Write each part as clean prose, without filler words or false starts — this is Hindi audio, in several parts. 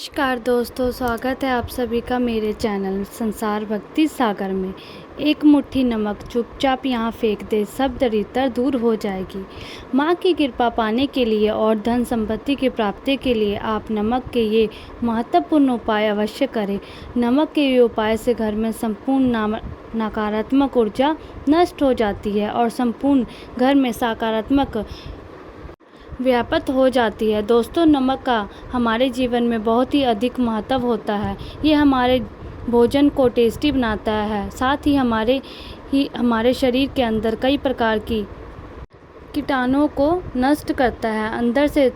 नमस्कार दोस्तों, स्वागत है आप सभी का मेरे चैनल संसार भक्ति सागर में। एक मुट्ठी नमक चुपचाप यहाँ फेंक दे, सब दरिद्रता दूर हो जाएगी। माँ की कृपा पाने के लिए और धन संपत्ति की प्राप्ति के लिए आप नमक के ये महत्वपूर्ण उपाय अवश्य करें। नमक के ये उपाय से घर में संपूर्ण नकारात्मक ऊर्जा नष्ट हो जाती है और संपूर्ण घर में सकारात्मक व्याप्त हो जाती है। दोस्तों, नमक का हमारे जीवन में बहुत ही अधिक महत्व होता है। ये हमारे भोजन को टेस्टी बनाता है, साथ ही हमारे शरीर के अंदर कई प्रकार की कीटाणुओं को नष्ट करता है, अंदर से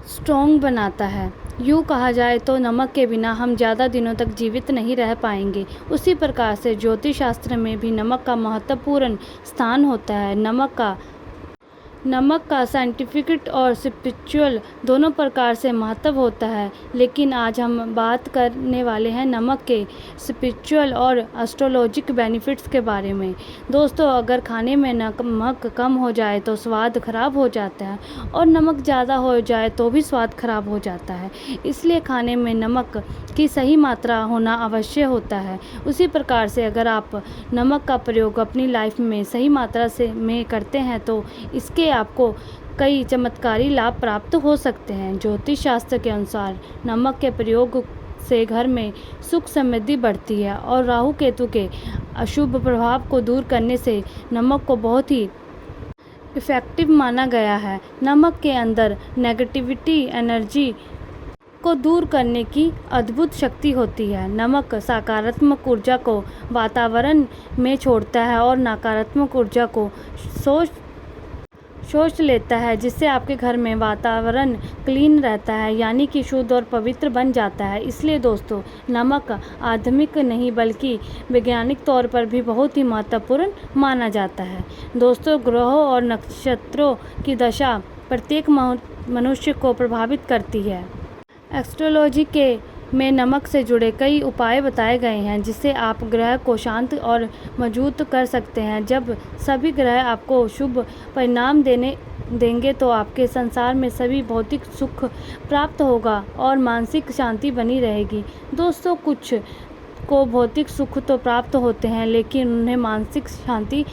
स्ट्रॉन्ग बनाता है। यूँ कहा जाए तो नमक के बिना हम ज़्यादा दिनों तक जीवित नहीं रह पाएंगे। उसी प्रकार से ज्योतिष शास्त्र में भी नमक का महत्वपूर्ण स्थान होता है। नमक का साइंटिफिक और स्पिरिचुअल दोनों प्रकार से महत्व होता है, लेकिन आज हम बात करने वाले हैं नमक के स्पिरिचुअल और एस्ट्रोलॉजिक बेनिफिट्स के बारे में। दोस्तों, अगर खाने में नमक कम हो जाए तो स्वाद खराब हो जाता है और नमक ज़्यादा हो जाए तो भी स्वाद खराब हो जाता है। इसलिए खाने में नमक की सही मात्रा होना आवश्यक होता है। उसी प्रकार से अगर आप नमक का प्रयोग अपनी लाइफ में सही मात्रा में करते हैं तो इसके आपको कई चमत्कारी लाभ प्राप्त हो सकते हैं। ज्योतिष शास्त्र के अनुसार नमक के प्रयोग से घर में सुख समृद्धि बढ़ती है और राहु केतु के अशुभ प्रभाव को दूर करने से नमक को बहुत ही इफ़ेक्टिव माना गया है। नमक के अंदर नेगेटिविटी एनर्जी को दूर करने की अद्भुत शक्ति होती है। नमक सकारात्मक ऊर्जा को वातावरण में छोड़ता है और नकारात्मक ऊर्जा को सोच लेता है, जिससे आपके घर में वातावरण क्लीन रहता है, यानी कि शुद्ध और पवित्र बन जाता है। इसलिए दोस्तों, नमक आध्यात्मिक नहीं बल्कि वैज्ञानिक तौर पर भी बहुत ही महत्वपूर्ण माना जाता है। दोस्तों, ग्रहों और नक्षत्रों की दशा प्रत्येक मनुष्य को प्रभावित करती है। एस्ट्रोलॉजी में नमक से जुड़े कई उपाय बताए गए हैं, जिससे आप ग्रह को शांत और मजबूत कर सकते हैं। जब सभी ग्रह आपको शुभ परिणाम देंगे तो आपके संसार में सभी भौतिक सुख प्राप्त होगा और मानसिक शांति बनी रहेगी। दोस्तों, कुछ को भौतिक सुख तो प्राप्त होते हैं, लेकिन उन्हें मानसिक शांति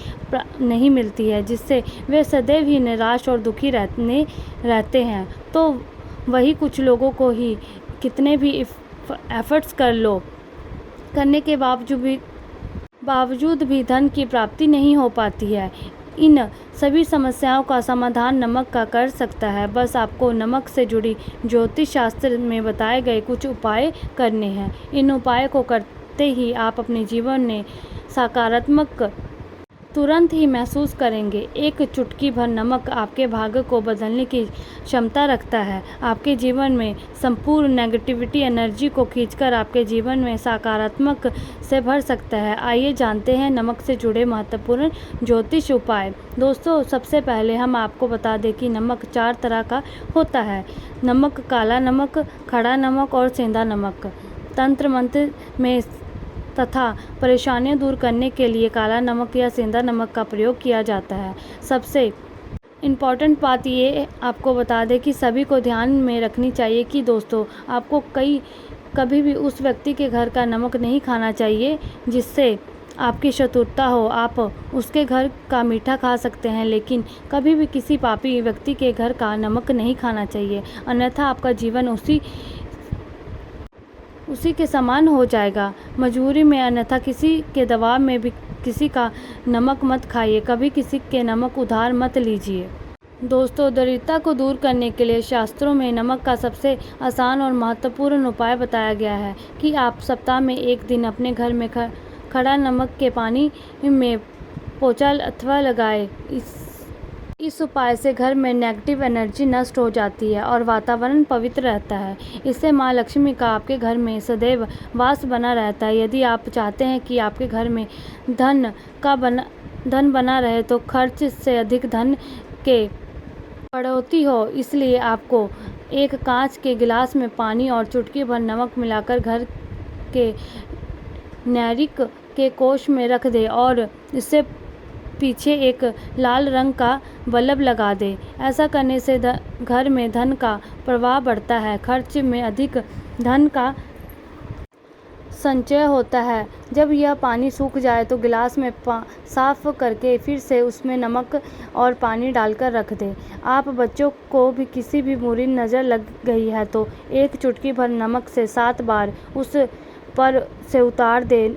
नहीं मिलती है, जिससे वे सदैव ही निराश और दुखी रहते हैं। तो वही कुछ लोगों को ही कितने भी एफर्ट्स करने के बावजूद भी धन की प्राप्ति नहीं हो पाती है। इन सभी समस्याओं का समाधान नमक का कर सकता है। बस आपको नमक से जुड़ी ज्योतिष शास्त्र में बताए गए कुछ उपाय करने हैं। इन उपायों को करते ही आप अपने जीवन में सकारात्मक तुरंत ही महसूस करेंगे। एक चुटकी भर नमक आपके भाग्य को बदलने की क्षमता रखता है। आपके जीवन में संपूर्ण नेगेटिविटी एनर्जी को खींचकर आपके जीवन में सकारात्मक से भर सकता है। आइए जानते हैं नमक से जुड़े महत्वपूर्ण ज्योतिष उपाय। दोस्तों, सबसे पहले हम आपको बता दें कि नमक 4 तरह का होता है। नमक, काला नमक, खड़ा नमक और सेंधा नमक। तंत्र मंत्र में तथा परेशानियां दूर करने के लिए काला नमक या सेंधा नमक का प्रयोग किया जाता है। सबसे इम्पॉर्टेंट बात ये आपको बता दें कि सभी को ध्यान में रखनी चाहिए कि दोस्तों, आपको कभी भी उस व्यक्ति के घर का नमक नहीं खाना चाहिए जिससे आपकी शत्रुता हो। आप उसके घर का मीठा खा सकते हैं, लेकिन कभी भी किसी पापी व्यक्ति के घर का नमक नहीं खाना चाहिए, अन्यथा आपका जीवन उसी के समान हो जाएगा मजबूरी में। अन्यथा किसी के दबाव में भी किसी का नमक मत खाइए, कभी किसी के नमक उधार मत लीजिए। दोस्तों, दरिद्रता को दूर करने के लिए शास्त्रों में नमक का सबसे आसान और महत्वपूर्ण उपाय बताया गया है कि आप सप्ताह में एक दिन अपने घर में खड़ा नमक के पानी में पोंछा अथवा लगाएं। इस उपाय से घर में नेगेटिव एनर्जी नष्ट हो जाती है और वातावरण पवित्र रहता है। इससे माँ लक्ष्मी का आपके घर में सदैव वास बना रहता है। यदि आप चाहते हैं कि आपके घर में धन बना रहे तो खर्च से अधिक धन के बढ़ोतरी हो, इसलिए आपको एक कांच के गिलास में पानी और चुटकी भर नमक मिलाकर घर के नैऋत्य के कोष में रख दें और इससे पीछे एक लाल रंग का बल्ब लगा दें। ऐसा करने से घर में धन का प्रवाह बढ़ता है, खर्च में अधिक धन का संचय होता है। जब यह पानी सूख जाए तो गिलास में साफ करके फिर से उसमें नमक और पानी डालकर रख दें। आप बच्चों को भी किसी भी बुरी नज़र लग गई है तो एक चुटकी भर नमक से 7 बार उस पर से उतार दे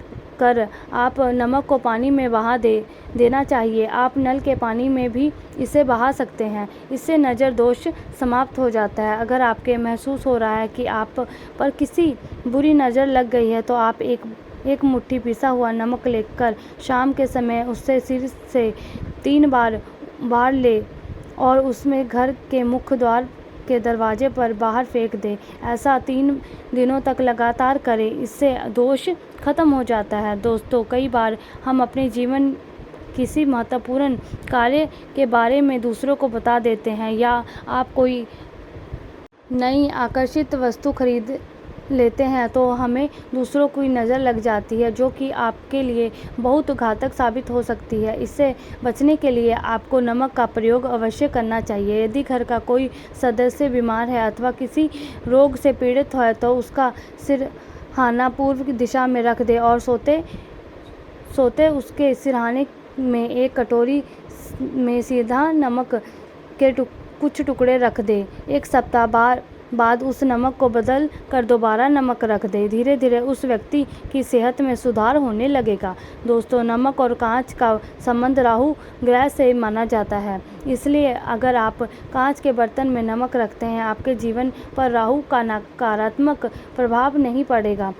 कर आप नमक को पानी में बहा देना चाहिए। आप नल के पानी में भी इसे बहा सकते हैं। इससे नज़र दोष समाप्त हो जाता है। अगर आपके महसूस हो रहा है कि आप पर किसी बुरी नज़र लग गई है तो आप एक मुट्ठी पिसा हुआ नमक लेकर शाम के समय उससे सिर से 3 बार ले और उसमें घर के मुख्य द्वार के दरवाजे पर बाहर फेंक दें। ऐसा 3 दिनों तक लगातार करें, इससे दोष खत्म हो जाता है। दोस्तों, कई बार हम अपने जीवन किसी महत्वपूर्ण कार्य के बारे में दूसरों को बता देते हैं या आप कोई नई आकर्षित वस्तु खरीद लेते हैं तो हमें दूसरों की नज़र लग जाती है, जो कि आपके लिए बहुत घातक साबित हो सकती है। इससे बचने के लिए आपको नमक का प्रयोग अवश्य करना चाहिए। यदि घर का कोई सदस्य बीमार है अथवा किसी रोग से पीड़ित है तो उसका सिरहाना पूर्व दिशा में रख दें और सोते उसके सिरहाने में एक कटोरी में सीधा नमक के कुछ टुकड़े रख दें। 1 सप्ताह बाद उस नमक को बदल कर दोबारा नमक रख दें। धीरे धीरे उस व्यक्ति की सेहत में सुधार होने लगेगा। दोस्तों, नमक और कांच का संबंध राहु ग्रह से माना जाता है। इसलिए अगर आप कांच के बर्तन में नमक रखते हैं, आपके जीवन पर राहु का नकारात्मक प्रभाव नहीं पड़ेगा।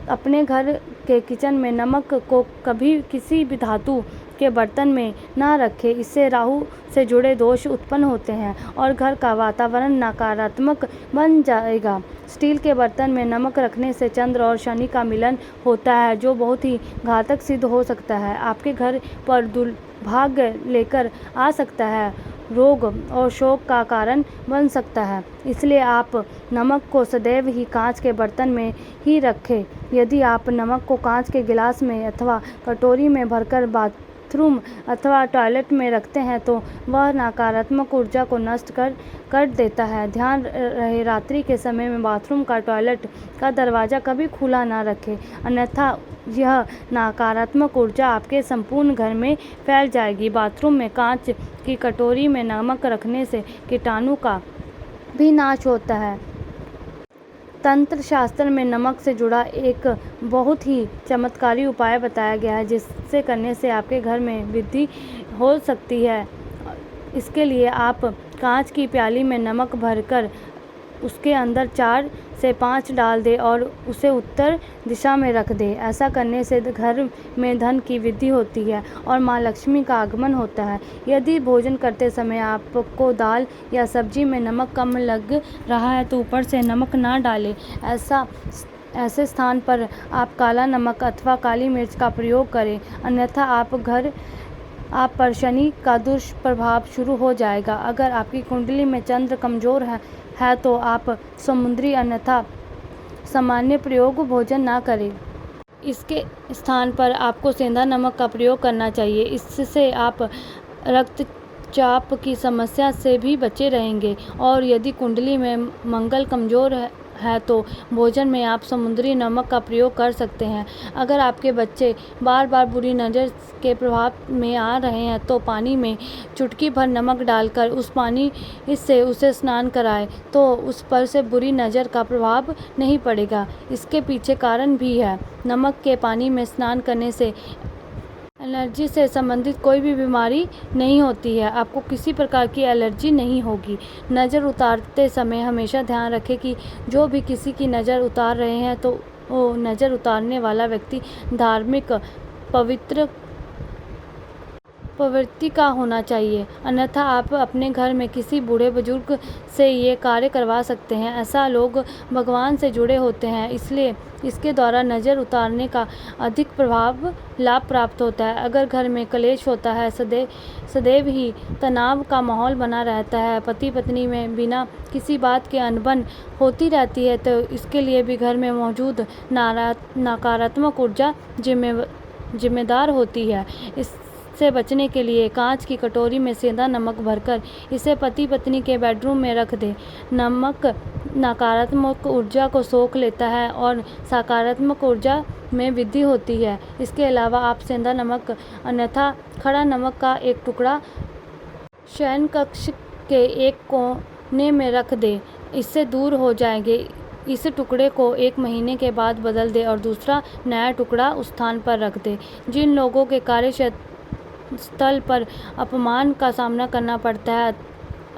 अपने घर के किचन में नमक को कभी किसी भी धातु के बर्तन में ना रखें। इससे राहु से जुड़े दोष उत्पन्न होते हैं और घर का वातावरण नकारात्मक बन जाएगा। स्टील के बर्तन में नमक रखने से चंद्र और शनि का मिलन होता है, जो बहुत ही घातक सिद्ध हो सकता है। आपके घर पर दुर्भाग्य लेकर आ सकता है, रोग और शोक का कारण बन सकता है। इसलिए आप नमक को सदैव ही कांच के बर्तन में ही रखें। यदि आप नमक को कांच के गिलास में अथवा कटोरी में भरकर बाथरूम अथवा टॉयलेट में रखते हैं तो वह नकारात्मक ऊर्जा को नष्ट कर देता है। ध्यान रहे, रात्रि के समय में बाथरूम का टॉयलेट का दरवाज़ा कभी खुला ना रखें, अन्यथा यह नकारात्मक ऊर्जा आपके संपूर्ण घर में फैल जाएगी। बाथरूम में कांच की कटोरी में नमक रखने से कीटाणु का भी नाश होता है। तंत्र शास्त्र में नमक से जुड़ा एक बहुत ही चमत्कारी उपाय बताया गया है, जिससे करने से आपके घर में वृद्धि हो सकती है। इसके लिए आप कांच की प्याली में नमक भरकर उसके अंदर 4 से 5 डाल दें और उसे उत्तर दिशा में रख दें। ऐसा करने से घर में धन की वृद्धि होती है और माँ लक्ष्मी का आगमन होता है। यदि भोजन करते समय आपको दाल या सब्जी में नमक कम लग रहा है तो ऊपर से नमक ना डालें। ऐसे स्थान पर आप काला नमक अथवा काली मिर्च का प्रयोग करें, अन्यथा आप पर शनि का दुष्प्रभाव शुरू हो जाएगा। अगर आपकी कुंडली में चंद्र कमजोर है तो आप समुद्री अन्यथा सामान्य प्रयोग भोजन ना करें। इसके स्थान पर आपको सेंधा नमक का प्रयोग करना चाहिए। इससे आप रक्तचाप की समस्या से भी बचे रहेंगे। और यदि कुंडली में मंगल कमजोर है तो भोजन में आप समुद्री नमक का प्रयोग कर सकते हैं। अगर आपके बच्चे बार बार बुरी नज़र के प्रभाव में आ रहे हैं तो पानी में चुटकी भर नमक डालकर उस पानी से उसे स्नान कराएं तो उस पर से बुरी नज़र का प्रभाव नहीं पड़ेगा। इसके पीछे कारण भी है। नमक के पानी में स्नान करने से एलर्जी से संबंधित कोई भी बीमारी नहीं होती है। आपको किसी प्रकार की एलर्जी नहीं होगी। नज़र उतारते समय हमेशा ध्यान रखें कि जो भी किसी की नज़र उतार रहे हैं तो वो नज़र उतारने वाला व्यक्ति धार्मिक पवित्र प्रवृत्ति का होना चाहिए, अन्यथा आप अपने घर में किसी बूढ़े बुजुर्ग से ये कार्य करवा सकते हैं। ऐसा लोग भगवान से जुड़े होते हैं, इसलिए इसके द्वारा नज़र उतारने का अधिक लाभ प्राप्त होता है। अगर घर में कलेश होता है, सदैव ही तनाव का माहौल बना रहता है, पति पत्नी में बिना किसी बात के अनबन होती रहती है, तो इसके लिए भी घर में मौजूद नकारात्मक ऊर्जा जिम्मेदार होती है। से बचने के लिए कांच की कटोरी में सेंधा नमक भरकर इसे पति पत्नी के बेडरूम में रख दें। नमक नकारात्मक ऊर्जा को सोख लेता है और सकारात्मक ऊर्जा में वृद्धि होती है। इसके अलावा आप सेंधा नमक अन्यथा खड़ा नमक का एक टुकड़ा शयन कक्ष के एक कोने में रख दें, इससे दूर हो जाएंगे। इस टुकड़े को 1 महीने के बाद बदल दें और दूसरा नया टुकड़ा उस स्थान पर रख दें। जिन लोगों के कार्यस्थल पर अपमान का सामना करना पड़ता है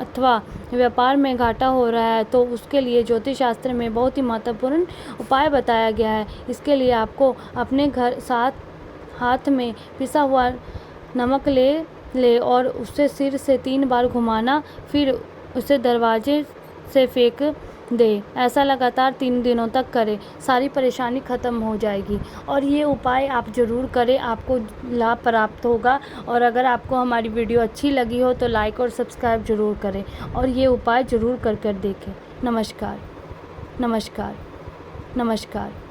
अथवा व्यापार में घाटा हो रहा है, तो उसके लिए ज्योतिष शास्त्र में बहुत ही महत्वपूर्ण उपाय बताया गया है। इसके लिए आपको अपने घर हाथ में पिसा हुआ नमक ले और उसे सिर से 3 बार घुमाना, फिर उसे दरवाजे से फेंक दे। ऐसा लगातार 3 दिनों तक करें, सारी परेशानी खत्म हो जाएगी। और ये उपाय आप ज़रूर करें, आपको लाभ प्राप्त होगा। और अगर आपको हमारी वीडियो अच्छी लगी हो तो लाइक और सब्सक्राइब ज़रूर करें और ये उपाय ज़रूर कर देखें। नमस्कार, नमस्कार, नमस्कार।